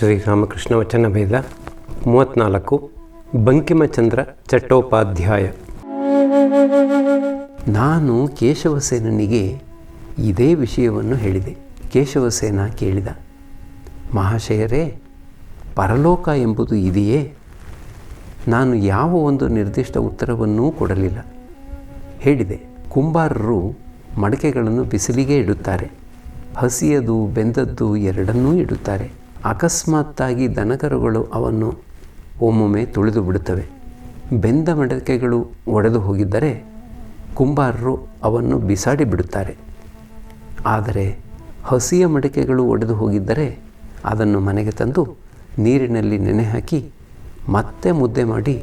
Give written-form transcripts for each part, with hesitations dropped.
ಶ್ರೀರಾಮಕೃಷ್ಣ ವಚನ ಭೇದ 34 ಬಂಕಿಮಚಂದ್ರ ಚಟ್ಟೋಪಾಧ್ಯಾಯ. ನಾನು ಕೇಶವಸೇನನಿಗೆ ಇದೇ ವಿಷಯವನ್ನು ಹೇಳಿದೆ. ಕೇಶವಸೇನ ಕೇಳಿದ, ಮಹಾಶಯರೇ, ಪರಲೋಕ ಎಂಬುದು ಇದೆಯೇ? ನಾನು ಯಾವ ಒಂದು ನಿರ್ದಿಷ್ಟ ಉತ್ತರವನ್ನೂ ಕೊಡಲಿಲ್ಲ. ಹೇಳಿದೆ, ಕುಂಬಾರರು ಮಡಕೆಗಳನ್ನು ಬಿಸಿಲಿಗೆ ಇಡುತ್ತಾರೆ, ಹಸಿಯದು ಬೆಂದದ್ದು ಎರಡನ್ನೂ ಇಡುತ್ತಾರೆ. ಅಕಸ್ಮಾತ್ತಾಗಿ ದನಕರುಗಳು ಅವನ್ನು ಒಮ್ಮೊಮ್ಮೆ ತುಳಿದು ಬಿಡುತ್ತವೆ. ಬೆಂದ ಮಡಕೆಗಳು ಒಡೆದು ಹೋಗಿದ್ದರೆ ಕುಂಬಾರರು ಅವನ್ನು ಬಿಸಾಡಿ ಬಿಡುತ್ತಾರೆ. ಆದರೆ ಹಸಿಯ ಮಡಕೆಗಳು ಒಡೆದು ಹೋಗಿದ್ದರೆ ಅದನ್ನು ಮನೆಗೆ ತಂದು ನೀರಿನಲ್ಲಿ ನೆನೆ ಹಾಕಿ ಮತ್ತೆ ಮುದ್ದೆ ಮಾಡಿ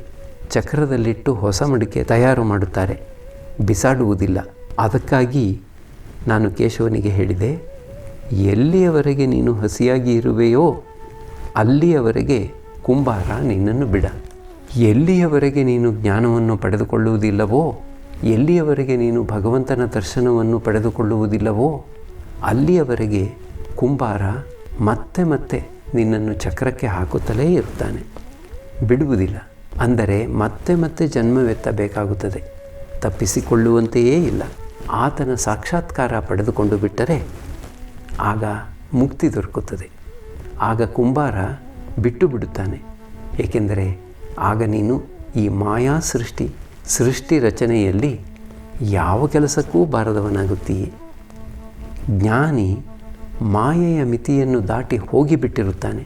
ಚಕ್ರದಲ್ಲಿಟ್ಟು ಹೊಸ ಮಡಿಕೆ ತಯಾರು ಮಾಡುತ್ತಾರೆ, ಬಿಸಾಡುವುದಿಲ್ಲ. ಅದಕ್ಕಾಗಿ ನಾನು ಕೇಶವನಿಗೆ ಹೇಳಿದೆ, ಎಲ್ಲಿಯವರೆಗೆ ನೀನು ಹಸಿಯಾಗಿ ಇರುವೆಯೋ ಅಲ್ಲಿಯವರೆಗೆ ಕುಂಬಾರ ನಿನ್ನನ್ನು ಬಿಡ. ಎಲ್ಲಿಯವರೆಗೆ ನೀನು ಜ್ಞಾನವನ್ನು ಪಡೆದುಕೊಳ್ಳುವುದಿಲ್ಲವೋ, ಎಲ್ಲಿಯವರೆಗೆ ನೀನು ಭಗವಂತನ ದರ್ಶನವನ್ನು ಪಡೆದುಕೊಳ್ಳುವುದಿಲ್ಲವೋ ಅಲ್ಲಿಯವರೆಗೆ ಕುಂಬಾರ ಮತ್ತೆ ಮತ್ತೆ ನಿನ್ನನ್ನು ಚಕ್ರಕ್ಕೆ ಹಾಕುತ್ತಲೇ ಇರುತ್ತಾನೆ, ಬಿಡುವುದಿಲ್ಲ. ಅಂದರೆ ಮತ್ತೆ ಮತ್ತೆ ಜನ್ಮವೆತ್ತಬೇಕಾಗುತ್ತದೆ, ತಪ್ಪಿಸಿಕೊಳ್ಳುವಂತೆಯೇ ಇಲ್ಲ. ಆತನ ಸಾಕ್ಷಾತ್ಕಾರ ಪಡೆದುಕೊಂಡು ಬಿಟ್ಟರೆ ಆಗ ಮುಕ್ತಿ ದೊರಕುತ್ತದೆ. ಆಗ ಕುಂಬಾರ ಬಿಟ್ಟು ಬಿಡುತ್ತಾನೆ. ಏಕೆಂದರೆ ಆಗ ನೀನು ಈ ಮಾಯಾ ಸೃಷ್ಟಿ ರಚನೆಯಲ್ಲಿ ಯಾವ ಕೆಲಸಕ್ಕೂ ಬಾರದವನಾಗುತ್ತೀಯೆ. ಜ್ಞಾನಿ ಮಾಯೆಯ ಮಿತಿಯನ್ನು ದಾಟಿ ಹೋಗಿಬಿಟ್ಟಿರುತ್ತಾನೆ.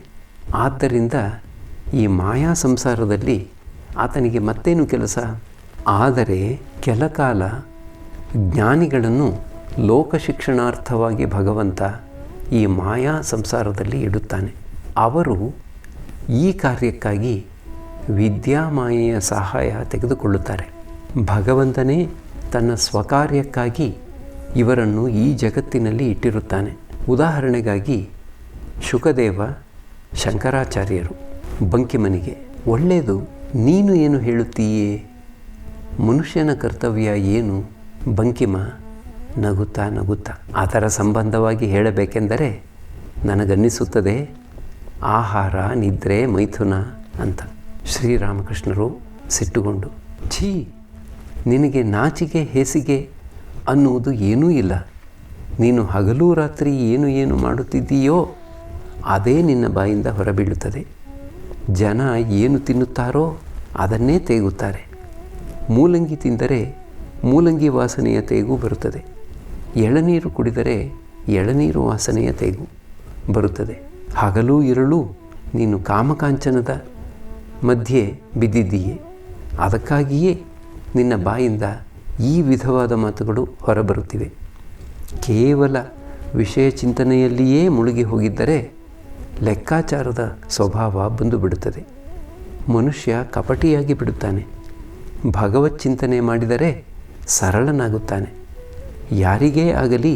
ಆದ್ದರಿಂದ ಈ ಮಾಯಾ ಸಂಸಾರದಲ್ಲಿ ಆತನಿಗೆ ಮತ್ತೇನು ಕೆಲಸ? ಆದರೆ ಕೆಲಕಾಲ ಜ್ಞಾನಿಗಳನ್ನು ಲೋಕಶಿಕ್ಷಣಾರ್ಥವಾಗಿ ಭಗವಂತ ಈ ಮಾಯಾ ಸಂಸಾರದಲ್ಲಿ ಇಡುತ್ತಾನೆ. ಅವರು ಈ ಕಾರ್ಯಕ್ಕಾಗಿ ವಿದ್ಯಾಮಾಯೆಯ ಸಹಾಯ ತೆಗೆದುಕೊಳ್ಳುತ್ತಾರೆ. ಭಗವಂತನೇ ತನ್ನ ಸ್ವಕಾರ್ಯಕ್ಕಾಗಿ ಇವರನ್ನು ಈ ಜಗತ್ತಿನಲ್ಲಿ ಇಟ್ಟಿರುತ್ತಾನೆ. ಉದಾಹರಣೆಗಾಗಿ ಶುಕದೇವ ಶಂಕರಾಚಾರ್ಯರು ಬಂಕಿಮನಿಗೆ, ಒಳ್ಳೆಯದು, ನೀನು ಏನು ಹೇಳುತ್ತೀಯೇ? ಮನುಷ್ಯನ ಕರ್ತವ್ಯ ಏನು? ಬಂಕಿಮ ನಗುತ್ತಾ ಅದರ ಸಂಬಂಧವಾಗಿ ಹೇಳಬೇಕೆಂದರೆ ನನಗನ್ನಿಸುತ್ತದೆ ಆಹಾರ, ನಿದ್ರೆ, ಮೈಥುನ ಅಂತ. ಶ್ರೀರಾಮಕೃಷ್ಣರು ಸಿಟ್ಟುಗೊಂಡು, ಛೀ, ನಿನಗೆ ನಾಚಿಕೆ ಹೇಸಿಗೆ ಅನ್ನುವುದು ಏನೂ ಇಲ್ಲ. ನೀನು ಹಗಲು ರಾತ್ರಿ ಏನು ಮಾಡುತ್ತಿದ್ದೀಯೋ ಅದೇ ನಿನ್ನ ಬಾಯಿಂದ ಹೊರಬೀಳುತ್ತದೆ. ಜನ ಏನು ತಿನ್ನುತ್ತಾರೋ ಅದನ್ನೇ ತೇಗುತ್ತಾರೆ. ಮೂಲಂಗಿ ತಿಂದರೆ ಮೂಲಂಗಿ ವಾಸನೆಯ ತೇಗು ಬರುತ್ತದೆ. ಎಳನೀರು ಕುಡಿದರೆ ಎಳನೀರು ವಾಸನೆಯ ತೇಗು ಬರುತ್ತದೆ. ಹಗಲು ಇರಳು ನೀನು ಕಾಮಕಾಂಚನದ ಮಧ್ಯೆ ಬಿದ್ದಿದ್ದೀಯೆ. ಅದಕ್ಕಾಗಿಯೇ ನಿನ್ನ ಬಾಯಿಂದ ಈ ವಿಧವಾದ ಮಾತುಗಳು ಹೊರಬರುತ್ತಿವೆ. ಕೇವಲ ವಿಷಯ ಚಿಂತನೆಯಲ್ಲಿಯೇ ಮುಳುಗಿ ಹೋಗಿದ್ದರೆ ಲೆಕ್ಕಾಚಾರದ ಸ್ವಭಾವ ಬಂದು ಬಿಡುತ್ತದೆ. ಮನುಷ್ಯ ಕಪಟಿಯಾಗಿ ಬಿಡುತ್ತಾನೆ. ಭಗವತ್ ಚಿಂತನೆ ಮಾಡಿದರೆ ಸರಳನಾಗುತ್ತಾನೆ. ಯಾರಿಗೇ ಆಗಲಿ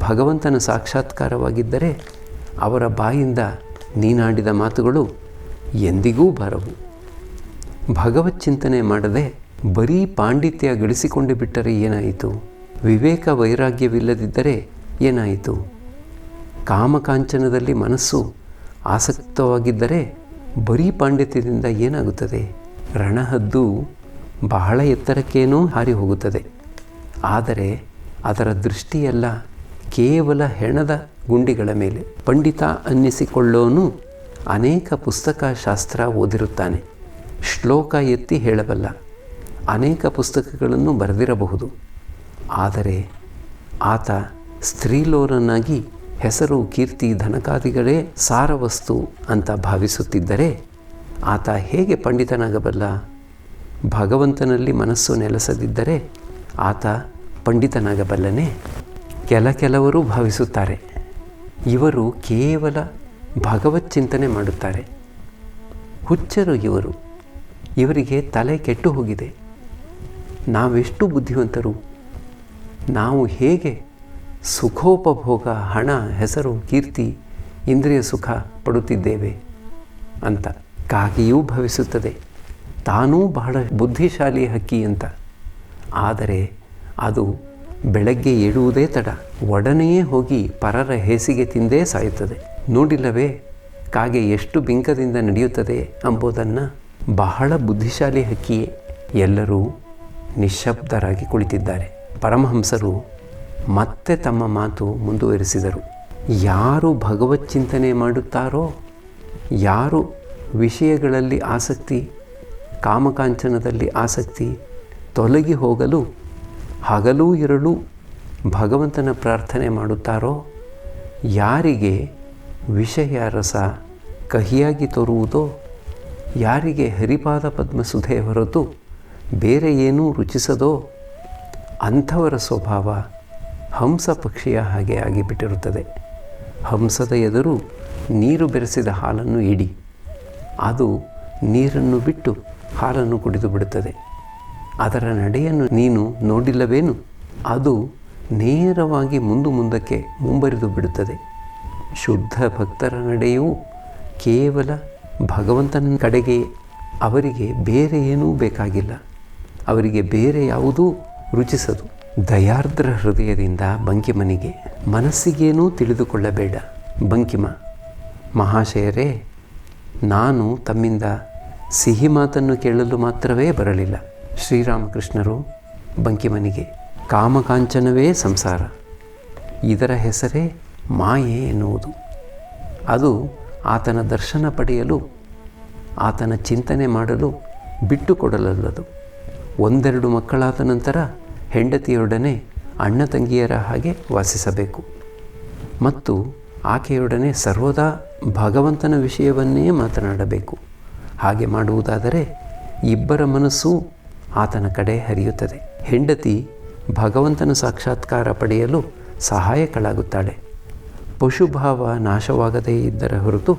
ಭಗವಂತನ ಸಾಕ್ಷಾತ್ಕಾರವಾಗಿದ್ದರೆ ಅವರ ಬಾಯಿಂದ ನೀನಾಡಿದ ಮಾತುಗಳು ಎಂದಿಗೂ ಬಾರವು. ಭಗವತ್ ಚಿಂತನೆ ಮಾಡದೆ ಬರೀ ಪಾಂಡಿತ್ಯ ಗಳಿಸಿಕೊಂಡು ಬಿಟ್ಟರೆ ಏನಾಯಿತು? ವಿವೇಕ ವೈರಾಗ್ಯವಿಲ್ಲದಿದ್ದರೆ ಏನಾಯಿತು? ಕಾಮಕಾಂಚನದಲ್ಲಿ ಮನಸ್ಸು ಆಸಕ್ತವಾಗಿದ್ದರೆ ಬರೀ ಪಾಂಡಿತ್ಯದಿಂದ ಏನಾಗುತ್ತದೆ? ರಣಹದ್ದು ಬಹಳ ಎತ್ತರಕ್ಕೇನೋ ಹಾರಿ ಹೋಗುತ್ತದೆ. ಆದರೆ ಅದರ ದೃಷ್ಟಿಯೆಲ್ಲ ಕೇವಲ ಹೆಣದ ಗುಂಡಿಗಳ ಮೇಲೆ. ಪಂಡಿತ ಅನ್ನಿಸಿಕೊಳ್ಳೋನು ಅನೇಕ ಪುಸ್ತಕ ಶಾಸ್ತ್ರ ಓದಿರುತ್ತಾನೆ, ಶ್ಲೋಕ ಎತ್ತಿ ಹೇಳಬಲ್ಲ, ಅನೇಕ ಪುಸ್ತಕಗಳನ್ನು ಬರೆದಿರಬಹುದು. ಆದರೆ ಆತ ಸ್ತ್ರೀಲೋಲನಾಗಿ ಹೆಸರು, ಕೀರ್ತಿ, ಧನಕಾದಿಗಳೇ ಸಾರವಸ್ತು ಅಂತ ಭಾವಿಸುತ್ತಿದ್ದರೆ ಆತ ಹೇಗೆ ಪಂಡಿತನಾಗಬಲ್ಲ? ಭಗವಂತನಲ್ಲಿ ಮನಸ್ಸು ನೆಲೆಸದಿದ್ದರೆ ಆತ ಪಂಡಿತನಾಗಬಲ್ಲನೇ? ಕೆಲವರು ಭಾವಿಸುತ್ತಾರೆ, ಇವರು ಕೇವಲ ಭಗವತ್ ಚಿಂತನೆ ಮಾಡುತ್ತಾರೆ, ಹುಚ್ಚರು ಇವರು, ಇವರಿಗೆ ತಲೆ ಕೆಟ್ಟು ಹೋಗಿದೆ, ನಾವೆಷ್ಟು ಬುದ್ಧಿವಂತರು, ನಾವು ಹೇಗೆ ಸುಖೋಪಭೋಗ, ಹಣ, ಹೆಸರು, ಕೀರ್ತಿ, ಇಂದ್ರಿಯ ಸುಖ ಪಡುತ್ತಿದ್ದೇವೆ ಅಂತ. ಕಾಗೆಯೂ ಭಾವಿಸುತ್ತದೆ ತಾನೂ ಬಹಳ ಬುದ್ಧಿಶಾಲಿ ಹಕ್ಕಿ ಅಂತ. ಆದರೆ ಅದು ಬೆಳಗ್ಗೆ ಏಳುವುದೇ ತಡ, ಒಡನೆಯೇ ಹೋಗಿ ಪರರ ಹೇಸಿಗೆ ತಿಂದೇ ಸಾಯುತ್ತದೆ. ನೋಡಿಲ್ಲವೇ, ಕಾಗೆ ಎಷ್ಟು ಬಿಂಕದಿಂದ ನಡೆಯುತ್ತದೆ ಎಂಬುದನ್ನು ಬಹಳ ಬುದ್ಧಿಶಾಲಿ ಹಕ್ಕಿಯೇ. ಎಲ್ಲರೂ ನಿಶ್ಶಬ್ದರಾಗಿ ಕುಳಿತಿದ್ದಾರೆ. ಪರಮಹಂಸರು ಮತ್ತೆ ತಮ್ಮ ಮಾತು ಮುಂದುವರಿಸಿದರು. ಯಾರು ಭಗವತ್ ಚಿಂತನೆ ಮಾಡುತ್ತಾರೋ, ಯಾರು ವಿಷಯಗಳಲ್ಲಿ ಆಸಕ್ತಿ, ಕಾಮಕಾಂಚನದಲ್ಲಿ ಆಸಕ್ತಿ ತೊಲಗಿ ಹೋಗಲು ಹಗಲೂ ಇರಲು ಭಗವಂತನ ಪ್ರಾರ್ಥನೆ ಮಾಡುತ್ತಾರೋ, ಯಾರಿಗೆ ವಿಷಯ ರಸ ಕಹಿಯಾಗಿ ತೋರುವುದೋ, ಯಾರಿಗೆ ಹರಿಪಾದ ಪದ್ಮಸುಧೆ ಹೊರತು ಬೇರೆ ಏನೂ ರುಚಿಸದೋ ಅಂಥವರ ಸ್ವಭಾವ ಹಂಸ ಪಕ್ಷಿಯ ಹಾಗೆ ಆಗಿಬಿಟ್ಟಿರುತ್ತದೆ. ಹಂಸದ ಎದುರು ನೀರು ಬೆರೆಸಿದ ಹಾಲನ್ನು ಇಡಿ, ಅದು ನೀರನ್ನು ಬಿಟ್ಟು ಹಾಲನ್ನು ಕುಡಿದು ಬಿಡುತ್ತದೆ. ಅದರ ನಡೆಯನ್ನು ನೀನು ನೋಡಿಲ್ಲವೇನು? ಅದು ನೇರವಾಗಿ ಮುಂದಕ್ಕೆ ಮುಂಬರಿದು ಬಿಡುತ್ತದೆ. ಶುದ್ಧ ಭಕ್ತರ ನಡೆಯೂ ಕೇವಲ ಭಗವಂತನ ಕಡೆಗೆ. ಅವರಿಗೆ ಬೇರೆ ಏನೂ ಬೇಕಾಗಿಲ್ಲ, ಅವರಿಗೆ ಬೇರೆ ಯಾವುದೂ ರುಚಿಸದು. ದಯಾರ್ದ್ರ ಹೃದಯದಿಂದ ಬಂಕಿಮನಿಗೆ, ಮನಸ್ಸಿಗೇನೂ ತಿಳಿದುಕೊಳ್ಳಬೇಡ ಬಂಕಿಮ. ಮಹಾಶಯರೇ, ನಾನು ತಮ್ಮಿಂದ ಸಿಹಿ ಮಾತನ್ನು ಕೇಳಲು ಮಾತ್ರವೇ ಬರಲಿಲ್ಲ. ಶ್ರೀರಾಮಕೃಷ್ಣರು ಬಂಕಿಮನಿಗೆ, ಕಾಮಕಾಂಚನವೇ ಸಂಸಾರ, ಇದರ ಹೆಸರೇ ಮಾಯೆ ಎನ್ನುವುದು. ಅದು ಆತನ ದರ್ಶನ ಪಡೆಯಲು, ಆತನ ಚಿಂತನೆ ಮಾಡಲು ಬಿಟ್ಟುಕೊಡಲಲ್ಲದು. ಒಂದೆರಡು ಮಕ್ಕಳಾದ ನಂತರ ಹೆಂಡತಿಯೊಡನೆ ಅಣ್ಣ ತಂಗಿಯರ ಹಾಗೆ ವಾಸಿಸಬೇಕು ಮತ್ತು ಆಕೆಯೊಡನೆ ಸರ್ವದಾ ಭಗವಂತನ ವಿಷಯವನ್ನೇ ಮಾತನಾಡಬೇಕು. ಹಾಗೆ ಮಾಡುವುದಾದರೆ ಇಬ್ಬರ ಮನಸ್ಸೂ ಆತನ ಕಡೆ ಹರಿಯುತ್ತದೆ. ಹೆಂಡತಿ ಭಗವಂತನ ಸಾಕ್ಷಾತ್ಕಾರ ಪಡೆಯಲು ಸಹಾಯಕಳಾಗುತ್ತಾಳೆ. ಪಶುಭಾವ ನಾಶವಾಗದೇ ಇದ್ದರ ಹೊರತು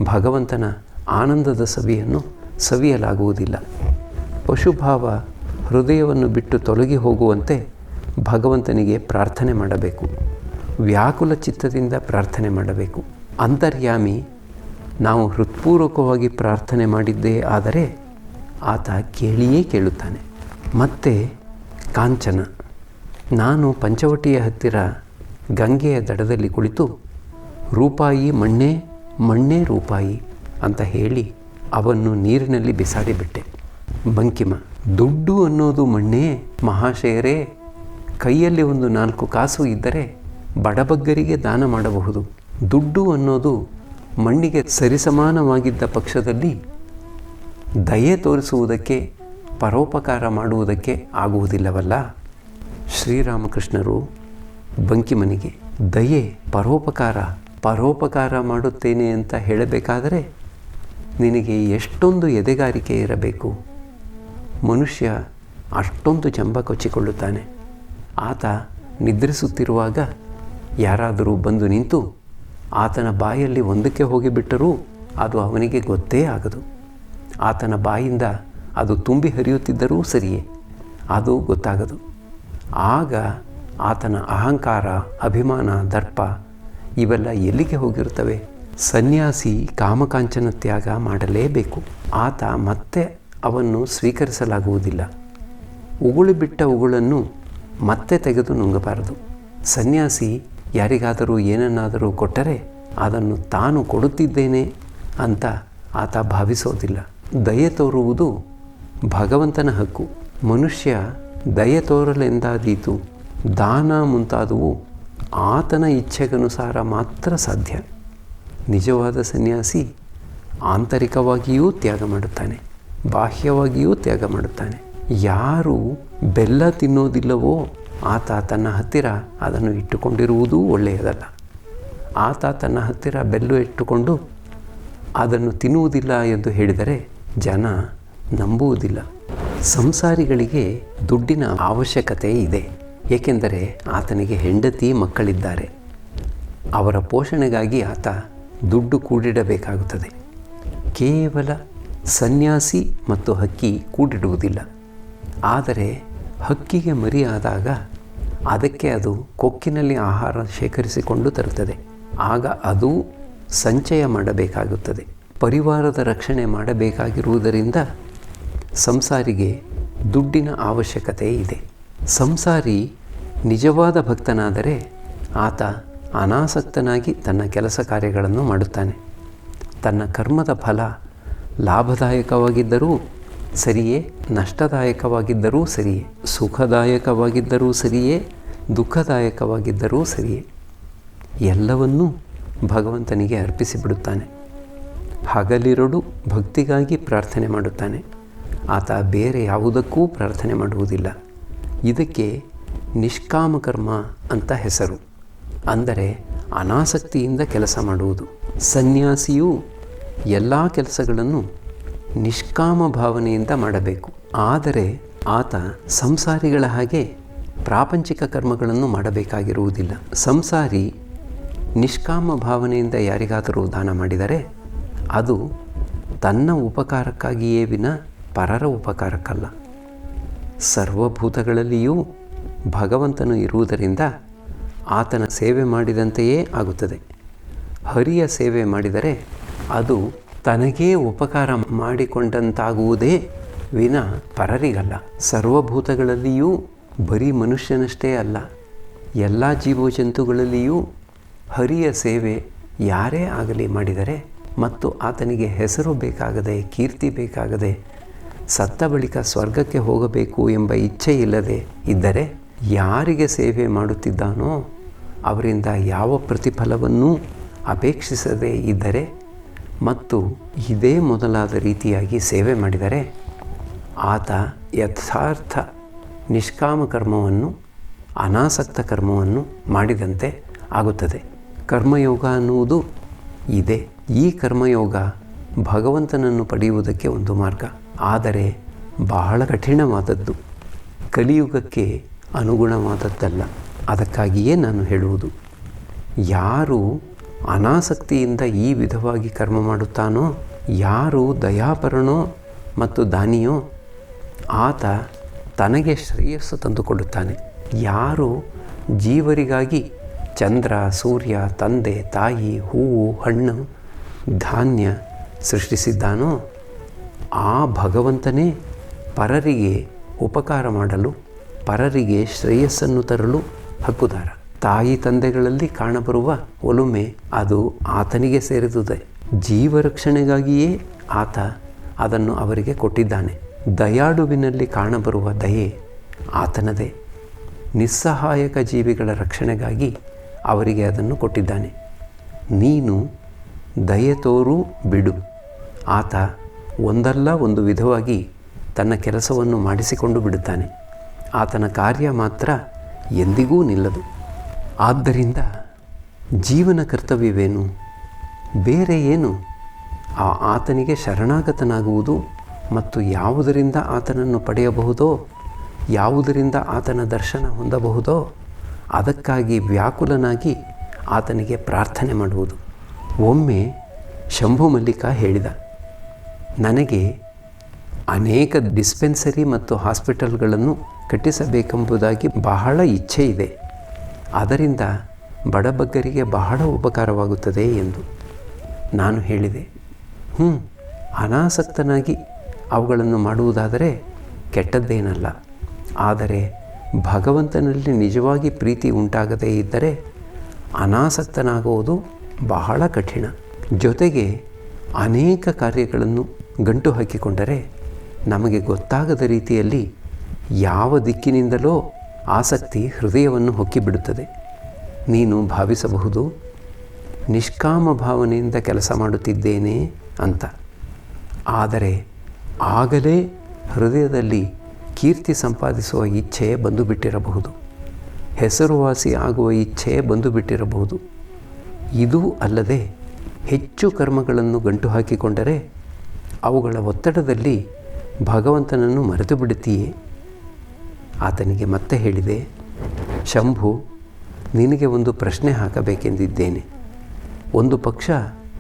ಭಗವಂತನ ಆನಂದದ ಸವಿಯನ್ನು ಸವಿಯಲಾಗುವುದಿಲ್ಲ. ಪಶುಭಾವ ಹೃದಯವನ್ನು ಬಿಟ್ಟು ತೊಲಗಿ ಹೋಗುವಂತೆ ಭಗವಂತನಿಗೆ ಪ್ರಾರ್ಥನೆ ಮಾಡಬೇಕು. ವ್ಯಾಕುಲ ಚಿತ್ತದಿಂದ ಪ್ರಾರ್ಥನೆ ಮಾಡಬೇಕು. ಅಂತರ್ಯಾಮಿ ನಾವು ಹೃತ್ಪೂರ್ವಕವಾಗಿ ಪ್ರಾರ್ಥನೆ ಮಾಡಿದ್ದೇ ಆದರೆ ಆತ ಕೇಳಿಯೇ ಕೇಳುತ್ತಾನೆ. ಮತ್ತೆ ಕಾಂಚನ, ನಾನು ಪಂಚವಟಿಯ ಹತ್ತಿರ ಗಂಗೆಯ ದಡದಲ್ಲಿ ಕುಳಿತು ರೂಪಾಯಿ ಮಣ್ಣೇ ಮಣ್ಣೇ ರೂಪಾಯಿ ಅಂತ ಹೇಳಿ ಅವನ್ನು ನೀರಿನಲ್ಲಿ ಬಿಸಾಡಿಬಿಟ್ಟೆ. ಬಂಕಿಮ, ದುಡ್ಡು ಅನ್ನೋದು ಮಣ್ಣೇ ಮಹಾಶಯರೇ. ಕೈಯಲ್ಲಿ ಒಂದು 4 ಕಾಸು ಇದ್ದರೆ ಬಡಬಗ್ಗರಿಗೆ ದಾನ ಮಾಡಬಹುದು. ದುಡ್ಡು ಅನ್ನೋದು ಮಣ್ಣಿಗೆ ಸರಿಸಮಾನವಾಗಿದ್ದ ಪಕ್ಷದಲ್ಲಿ ದಯೆ ತೋರಿಸುವುದಕ್ಕೆ, ಪರೋಪಕಾರ ಮಾಡುವುದಕ್ಕೆ ಆಗುವುದಿಲ್ಲವಲ್ಲ. ಶ್ರೀರಾಮಕೃಷ್ಣರು ಬಂಕಿಮನಿಗೆ, ದಯೆ, ಪರೋಪಕಾರ ಮಾಡುತ್ತೇನೆ ಅಂತ ಹೇಳಬೇಕಾದರೆ ನಿನಗೆ ಎಷ್ಟೊಂದು ಎದೆಗಾರಿಕೆ ಇರಬೇಕು. ಮನುಷ್ಯ ಅಷ್ಟೊಂದು ಜಂಬ ಕೊಚ್ಚಿಕೊಳ್ಳುತ್ತಾನೆ. ಆತ ನಿದ್ರಿಸುತ್ತಿರುವಾಗ ಯಾರಾದರೂ ಬಂದು ನಿಂತು ಆತನ ಬಾಯಲ್ಲಿ ಒಂದಕ್ಕೆ ಹೋಗಿಬಿಟ್ಟರೂ ಅದು ಅವನಿಗೆ ಗೊತ್ತೇ ಆಗದು. ಆತನ ಬಾಯಿಂದ ಅದು ತುಂಬಿ ಹರಿಯುತ್ತಿದ್ದರೂ ಸರಿಯೇ, ಅದು ಗೊತ್ತಾಗದು. ಆಗ ಆತನ ಅಹಂಕಾರ, ಅಭಿಮಾನ, ದರ್ಪ ಇವೆಲ್ಲ ಎಲ್ಲಿಗೆ ಹೋಗಿರುತ್ತವೆ? ಸನ್ಯಾಸಿ ಕಾಮಕಾಂಚನ ತ್ಯಾಗ ಮಾಡಲೇಬೇಕು. ಆತ ಮತ್ತೆ ಅವನ್ನು ಸ್ವೀಕರಿಸಲಾಗುವುದಿಲ್ಲ. ಉಗುಳಿಬಿಟ್ಟ ಉಗುಳನ್ನು ಮತ್ತೆ ತೆಗೆದು ನುಂಗಬಾರದು. ಸನ್ಯಾಸಿ ಯಾರಿಗಾದರೂ ಏನನ್ನಾದರೂ ಕೊಟ್ಟರೆ ಅದನ್ನು ತಾನು ಕೊಡುತ್ತಿದ್ದೇನೆ ಅಂತ ಆತ ಭಾವಿಸೋದಿಲ್ಲ. ದಯೆ ತೋರುವುದು ಭಗವಂತನ ಹಕ್ಕು. ಮನುಷ್ಯ ದಯೆ ತೋರಲೆಂದಾದೀತು ದಾನ ಮುಂತಾದವು ಆತನ ಇಚ್ಛೆಗನುಸಾರ ಮಾತ್ರ ಸಾಧ್ಯ. ನಿಜವಾದ ಸನ್ಯಾಸಿ ಆಂತರಿಕವಾಗಿಯೂ ತ್ಯಾಗ ಮಾಡುತ್ತಾನೆ, ಬಾಹ್ಯವಾಗಿಯೂ ತ್ಯಾಗ ಮಾಡುತ್ತಾನೆ. ಯಾರು ಬೆಲ್ಲ ತಿನ್ನೋದಿಲ್ಲವೋ ಆತ ತನ್ನ ಹತ್ತಿರ ಅದನ್ನು ಇಟ್ಟುಕೊಂಡಿರುವುದೂ ಒಳ್ಳೆಯದಲ್ಲ. ಆತ ತನ್ನ ಹತ್ತಿರ ಬೆಲ್ಲ ಇಟ್ಟುಕೊಂಡು ಅದನ್ನು ತಿನ್ನುವುದಿಲ್ಲ ಎಂದು ಹೇಳಿದರೆ ಜನ ನಂಬುವುದಿಲ್ಲ. ಸಂಸಾರಿಗಳಿಗೆ ದುಡ್ಡಿನ ಅವಶ್ಯಕತೆ ಇದೆ. ಏಕೆಂದರೆ ಆತನಿಗೆ ಹೆಂಡತಿ ಮಕ್ಕಳಿದ್ದಾರೆ. ಅವರ ಪೋಷಣೆಗಾಗಿ ಆತ ದುಡ್ಡು ಕೂಡಿಡಬೇಕಾಗುತ್ತದೆ. ಕೇವಲ ಸನ್ಯಾಸಿ ಮತ್ತು ಹಕ್ಕಿ ಕೂಡಿಡುವುದಿಲ್ಲ. ಆದರೆ ಹಕ್ಕಿಗೆ ಮರಿಯಾದಾಗ ಅದಕ್ಕೆ ಅದು ಕೊಕ್ಕಿನಲ್ಲಿ ಆಹಾರ ಶೇಖರಿಸಿಕೊಂಡು ತರುತ್ತದೆ. ಆಗ ಅದು ಸಂಚಯ ಮಾಡಬೇಕಾಗುತ್ತದೆ. ಪರಿವಾರದ ರಕ್ಷಣೆ ಮಾಡಬೇಕಾಗಿರುವುದರಿಂದ ಸಂಸಾರಿಗೆ ದುಡ್ಡಿನ ಅವಶ್ಯಕತೆ ಇದೆ. ಸಂಸಾರಿ ನಿಜವಾದ ಭಕ್ತನಾದರೆ ಆತ ಅನಾಸಕ್ತನಾಗಿ ತನ್ನ ಕೆಲಸ ಕಾರ್ಯಗಳನ್ನು ಮಾಡುತ್ತಾನೆ. ತನ್ನ ಕರ್ಮದ ಫಲ ಲಾಭದಾಯಕವಾಗಿದ್ದರೂ ಸರಿಯೇ, ನಷ್ಟದಾಯಕವಾಗಿದ್ದರೂ ಸರಿಯೇ, ಸುಖದಾಯಕವಾಗಿದ್ದರೂ ಸರಿಯೇ, ದುಃಖದಾಯಕವಾಗಿದ್ದರೂ ಸರಿಯೇ, ಎಲ್ಲವನ್ನೂ ಭಗವಂತನಿಗೆ ಅರ್ಪಿಸಿಬಿಡುತ್ತಾನೆ. ಹಗಲಿರುಳು ಭಕ್ತಿಗಾಗಿ ಪ್ರಾರ್ಥನೆ ಮಾಡುತ್ತಾನೆ. ಆತ ಬೇರೆ ಯಾವುದಕ್ಕೂ ಪ್ರಾರ್ಥನೆ ಮಾಡುವುದಿಲ್ಲ. ಇದಕ್ಕೆ ನಿಷ್ಕಾಮ ಕರ್ಮ ಅಂತ ಹೆಸರು. ಅಂದರೆ ಅನಾಸಕ್ತಿಯಿಂದ ಕೆಲಸ ಮಾಡುವುದು. ಸನ್ಯಾಸಿಯು ಎಲ್ಲ ಕೆಲಸಗಳನ್ನು ನಿಷ್ಕಾಮ ಭಾವನೆಯಿಂದ ಮಾಡಬೇಕು. ಆದರೆ ಆತ ಸಂಸಾರಿಗಳ ಹಾಗೆ ಪ್ರಾಪಂಚಿಕ ಕರ್ಮಗಳನ್ನು ಮಾಡಬೇಕಾಗಿರುವುದಿಲ್ಲ. ಸಂಸಾರಿ ನಿಷ್ಕಾಮ ಭಾವನೆಯಿಂದ ಯಾರಿಗಾದರೂ ದಾನ ಮಾಡಿದರೆ ಅದು ತನ್ನ ಉಪಕಾರಕ್ಕಾಗಿಯೇ ವಿನ ಪರರ ಉಪಕಾರಕ್ಕಲ್ಲ. ಸರ್ವಭೂತಗಳಲ್ಲಿಯೂ ಭಗವಂತನು ಇರುವುದರಿಂದ ಆತನ ಸೇವೆ ಮಾಡಿದಂತೆಯೇ ಆಗುತ್ತದೆ. ಹರಿಯ ಸೇವೆ ಮಾಡಿದರೆ ಅದು ತನಗೇ ಉಪಕಾರ ಮಾಡಿಕೊಂಡಂತಾಗುವುದೇ ವಿನ ಪರರಿಗಲ್ಲ. ಸರ್ವಭೂತಗಳಲ್ಲಿಯೂ ಬರೀ ಮನುಷ್ಯನಷ್ಟೇ ಅಲ್ಲ, ಎಲ್ಲ ಜೀವಜಂತುಗಳಲ್ಲಿಯೂ ಹರಿಯ ಸೇವೆ ಯಾರೇ ಆಗಲಿ ಮಾಡಿದರೆ ಮತ್ತು ಆತನಿಗೆ ಹೆಸರು ಬೇಕಾಗದೆ, ಕೀರ್ತಿ ಬೇಕಾಗದೆ, ಸತ್ತ ಬಳಿಕ ಸ್ವರ್ಗಕ್ಕೆ ಹೋಗಬೇಕು ಎಂಬ ಇಚ್ಛೆ ಇಲ್ಲದೆ ಇದ್ದರೆ, ಯಾರಿಗೆ ಸೇವೆ ಮಾಡುತ್ತಿದ್ದಾನೋ ಅವರಿಂದ ಯಾವ ಪ್ರತಿಫಲವನ್ನೂ ಅಪೇಕ್ಷಿಸದೇ ಇದ್ದರೆ ಮತ್ತು ಇದೇ ಮೊದಲಾದ ರೀತಿಯಾಗಿ ಸೇವೆ ಮಾಡಿದರೆ ಆತ ಯಥಾರ್ಥ ನಿಷ್ಕಾಮ ಕರ್ಮವನ್ನು, ಅನಾಸಕ್ತ ಕರ್ಮವನ್ನು ಮಾಡಿದಂತೆ ಆಗುತ್ತದೆ. ಕರ್ಮಯೋಗ ಅನ್ನುವುದು ಇದೆ. ಈ ಕರ್ಮಯೋಗ ಭಗವಂತನನ್ನು ಪಡೆಯುವುದಕ್ಕೆ ಒಂದು ಮಾರ್ಗ, ಆದರೆ ಬಹಳ ಕಠಿಣವಾದದ್ದು, ಕಲಿಯುಗಕ್ಕೆ ಅನುಗುಣವಾದದ್ದಲ್ಲ. ಅದಕ್ಕಾಗಿಯೇ ನಾನು ಹೇಳುವುದು, ಯಾರು ಅನಾಸಕ್ತಿಯಿಂದ ಈ ವಿಧವಾಗಿ ಕರ್ಮ ಮಾಡುತ್ತಾನೋ, ಯಾರು ದಯಾಪರನೋ ಮತ್ತು ದಾನಿಯೋ ಆತ ತನಗೆ ಶ್ರೇಯಸ್ಸು ತಂದುಕೊಡುತ್ತಾನೆ. ಯಾರು ಜೀವರಿಗಾಗಿ ಚಂದ್ರ, ಸೂರ್ಯ, ತಂದೆ, ತಾಯಿ, ಹೂವು, ಹಣ್ಣು, ಧಾನ್ಯ ಸೃಷ್ಟಿಸಿದ್ದಾನೋ ಆ ಭಗವಂತನೇ ಪರರಿಗೆ ಉಪಕಾರ ಮಾಡಲು, ಪರರಿಗೆ ಶ್ರೇಯಸ್ಸನ್ನು ತರಲು ಹಕ್ಕುದಾರ. ತಾಯಿ ತಂದೆಗಳಲ್ಲಿ ಕಾಣಬರುವ ಒಲುಮೆ ಅದು ಆತನಿಗೆ ಸೇರಿದುದೇ. ಜೀವರಕ್ಷಣೆಗಾಗಿಯೇ ಆತ ಅದನ್ನು ಅವರಿಗೆ ಕೊಟ್ಟಿದ್ದಾನೆ. ದಯಾಳುವಿನಲ್ಲಿ ಕಾಣಬರುವ ದಯೆ ಆತನದೇ. ನಿಸ್ಸಹಾಯಕ ಜೀವಿಗಳ ರಕ್ಷಣೆಗಾಗಿ ಅವರಿಗೆ ಅದನ್ನು ಕೊಟ್ಟಿದ್ದಾನೆ. ನೀನು ದಯೆ ತೋರು ಬಿಡು. ಆತ ಒಂದಲ್ಲ ಒಂದು ವಿಧವಾಗಿ ತನ್ನ ಕೆಲಸವನ್ನು ಮಾಡಿಸಿಕೊಂಡು ಬಿಡುತ್ತಾನೆ. ಆತನ ಕಾರ್ಯ ಮಾತ್ರ ಎಂದಿಗೂ ನಿಲ್ಲದು. ಆದ್ದರಿಂದ ಜೀವನ ಕರ್ತವ್ಯವೇನು? ಬೇರೆ ಏನು? ಆತನಿಗೆ ಶರಣಾಗತನಾಗುವುದು ಮತ್ತು ಯಾವುದರಿಂದ ಆತನನ್ನು ಪಡೆಯಬಹುದೋ, ಯಾವುದರಿಂದ ಆತನ ದರ್ಶನ ಹೊಂದಬಹುದೋ ಅದಕ್ಕಾಗಿ ವ್ಯಾಕುಲನಾಗಿ ಆತನಿಗೆ ಪ್ರಾರ್ಥನೆ ಮಾಡುವುದು. ಒಮ್ಮೆ ಶಂಭು ಮಲ್ಲಿಕ ಹೇಳಿದ, ನನಗೆ ಅನೇಕ ಡಿಸ್ಪೆನ್ಸರಿ ಮತ್ತು ಹಾಸ್ಪಿಟಲ್ಗಳನ್ನು ಕಟ್ಟಿಸಬೇಕೆಂಬುದಾಗಿ ಬಹಳ ಇಚ್ಛೆ ಇದೆ. ಅದರಿಂದ ಬಡಬಗ್ಗರಿಗೆ ಬಹಳ ಉಪಕಾರವಾಗುತ್ತದೆ ಎಂದು. ನಾನು ಹೇಳಿದೆ, ಅನಾಸಕ್ತನಾಗಿ ಅವುಗಳನ್ನು ಮಾಡುವುದಾದರೆ ಕೆಟ್ಟದ್ದೇನಲ್ಲ. ಆದರೆ ಭಗವಂತನಲ್ಲಿ ನಿಜವಾಗಿ ಪ್ರೀತಿ ಉಂಟಾಗದೇ ಇದ್ದರೆ ಅನಾಸಕ್ತನಾಗುವುದು ಬಹಳ ಕಠಿಣ. ಜೊತೆಗೆ ಅನೇಕ ಕಾರ್ಯಗಳನ್ನು ಗಂಟು ಹಾಕಿಕೊಂಡರೆ ನಮಗೆ ಗೊತ್ತಾಗದ ರೀತಿಯಲ್ಲಿ ಯಾವ ದಿಕ್ಕಿನಿಂದಲೋ ಆಸಕ್ತಿ ಹೃದಯವನ್ನು ಹೊಕ್ಕಿಬಿಡುತ್ತದೆ. ನೀನು ಭಾವಿಸಬಹುದು, ನಿಷ್ಕಾಮ ಭಾವನೆಯಿಂದ ಕೆಲಸ ಮಾಡುತ್ತಿದ್ದೇನೆ ಅಂತ. ಆದರೆ ಆಗಲೇ ಹೃದಯದಲ್ಲಿ ಕೀರ್ತಿ ಸಂಪಾದಿಸುವ ಇಚ್ಛೆ ಬಂದು ಬಿಟ್ಟಿರಬಹುದು, ಹೆಸರುವಾಸಿ ಆಗುವ ಇಚ್ಛೆ ಬಂದು ಬಿಟ್ಟಿರಬಹುದು. ಇದೂ ಅಲ್ಲದೆ ಹೆಚ್ಚು ಕರ್ಮಗಳನ್ನು ಗಂಟು ಹಾಕಿಕೊಂಡರೆ ಅವುಗಳ ಒತ್ತಡದಲ್ಲಿ ಭಗವಂತನನ್ನು ಮರೆತು ಬಿಡುತ್ತೀಯೇ. ಆತನಿಗೆ ಮತ್ತೆ ಹೇಳಿದೆ, ಶಂಭು, ನಿನಗೆ ಒಂದು ಪ್ರಶ್ನೆ ಹಾಕಬೇಕೆಂದಿದ್ದೇನೆ. ಒಂದು ಪಕ್ಷ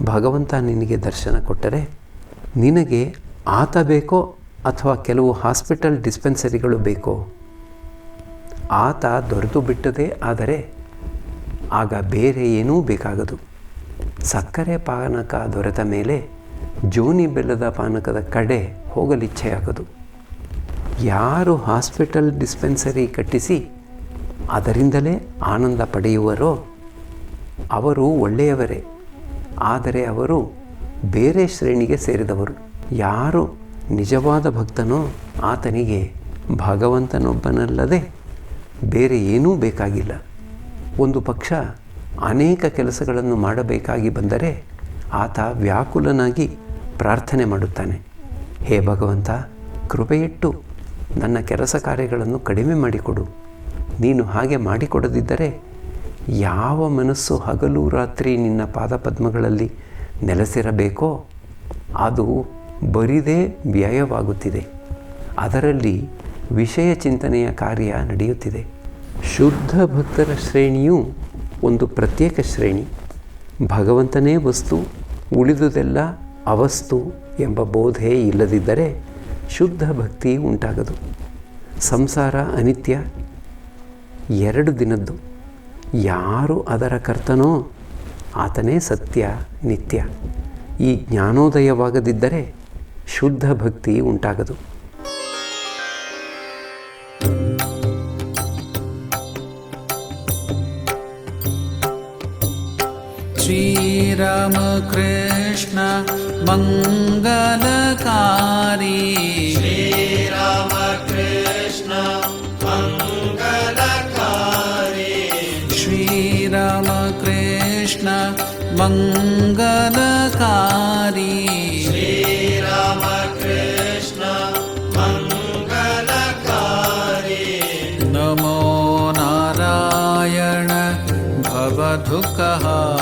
ಭಗವಂತ ನಿನಗೆ ದರ್ಶನ ಕೊಟ್ಟರೆ ನಿನಗೆ ಆತ ಬೇಕೋ ಅಥವಾ ಕೆಲವು ಹಾಸ್ಪಿಟಲ್ ಡಿಸ್ಪೆನ್ಸರಿಗಳು ಬೇಕೋ? ಆತ ದೊರೆತು ಬಿಟ್ಟದೇ ಆದರೆ ಆಗ ಬೇರೆ ಏನೂ ಬೇಕಾಗದು. ಸಕ್ಕರೆ ಪಾನಕ ದೊರೆತ ಮೇಲೆ ಜೋನಿ ಬೆಲ್ಲದ ಪಾನಕದ ಕಡೆ ಹೋಗಲಿಚ್ಛೆಯಾಗದು. ಯಾರು ಹಾಸ್ಪಿಟಲ್ ಡಿಸ್ಪೆನ್ಸರಿ ಕಟ್ಟಿಸಿ ಅದರಿಂದಲೇ ಆನಂದ ಪಡೆಯುವರೋ ಅವರು ಒಳ್ಳೆಯವರೇ. ಆದರೆ ಅವರು ಬೇರೆ ಶ್ರೇಣಿಗೆ ಸೇರಿದವರು. ಯಾರು ನಿಜವಾದ ಭಕ್ತನೋ ಆತನಿಗೆ ಭಗವಂತನೊಬ್ಬನಲ್ಲದೆ ಬೇರೆ ಏನೂ ಬೇಕಾಗಿಲ್ಲ. ಒಂದು ಪಕ್ಷ ಅನೇಕ ಕೆಲಸಗಳನ್ನು ಮಾಡಬೇಕಾಗಿ ಬಂದರೆ ಆತ ವ್ಯಾಕುಲನಾಗಿ ಪ್ರಾರ್ಥನೆ ಮಾಡುತ್ತಾನೆ, ಹೇ ಭಗವಂತ, ಕೃಪೆಯಿಟ್ಟು ನನ್ನ ಕೆಲಸ ಕಾರ್ಯಗಳನ್ನು ಕಡಿಮೆ ಮಾಡಿಕೊಡು. ನೀನು ಹಾಗೆ ಮಾಡಿಕೊಡದಿದ್ದರೆ ಯಾವ ಮನಸ್ಸು ಹಗಲು ರಾತ್ರಿ ನಿನ್ನ ಪಾದಪದ್ಮಗಳಲ್ಲಿ ನೆಲೆಸಿರಬೇಕೋ ಅದು ಬರಿದೇ ವ್ಯಯವಾಗುತ್ತಿದೆ. ಅದರಲ್ಲಿ ವಿಷಯ ಚಿಂತನೆಯ ಕಾರ್ಯ ನಡೆಯುತ್ತಿದೆ. ಶುದ್ಧ ಭಕ್ತರ ಶ್ರೇಣಿಯು ಒಂದು ಪ್ರತ್ಯೇಕ ಶ್ರೇಣಿ. ಭಗವಂತನೇ ವಸ್ತು, ಉಳಿದುದೆಲ್ಲ ಅವಸ್ತು ಎಂಬ ಬೋಧೆ ಇಲ್ಲದಿದ್ದರೆ ಶುದ್ಧ ಭಕ್ತಿ ಉಂಟಾಗದು. ಸಂಸಾರ ಅನಿತ್ಯ, 2 ದಿನದ್ದು. ಯಾರು ಅದರ ಕರ್ತನೋ ಆತನೇ ಸತ್ಯ, ನಿತ್ಯ. ಈ ಜ್ಞಾನೋದಯವಾಗದಿದ್ದರೆ ಶುದ್ಧ ಭಕ್ತಿ ಉಂಟಾಗದು. ಶ್ರೀರಾಮ ಕೃಷ್ಣ ಮಂಗಲಕಾರಿ, ಶ್ರೀರಾಮ ಕೃಷ್ಣ ಮಂಗಲಕಾರಿ, ಶ್ರೀರಾಮ ಕೃಷ್ಣ ಮಂಗಲಕಾರಿ, ಶ್ರೀರಾಮ ಕೃಷ್ಣ ಮಂಗಲಕಾರಿ. ನಮೋ ನಾರಾಯಣ ಭವದುಃಖಹಾರಿ.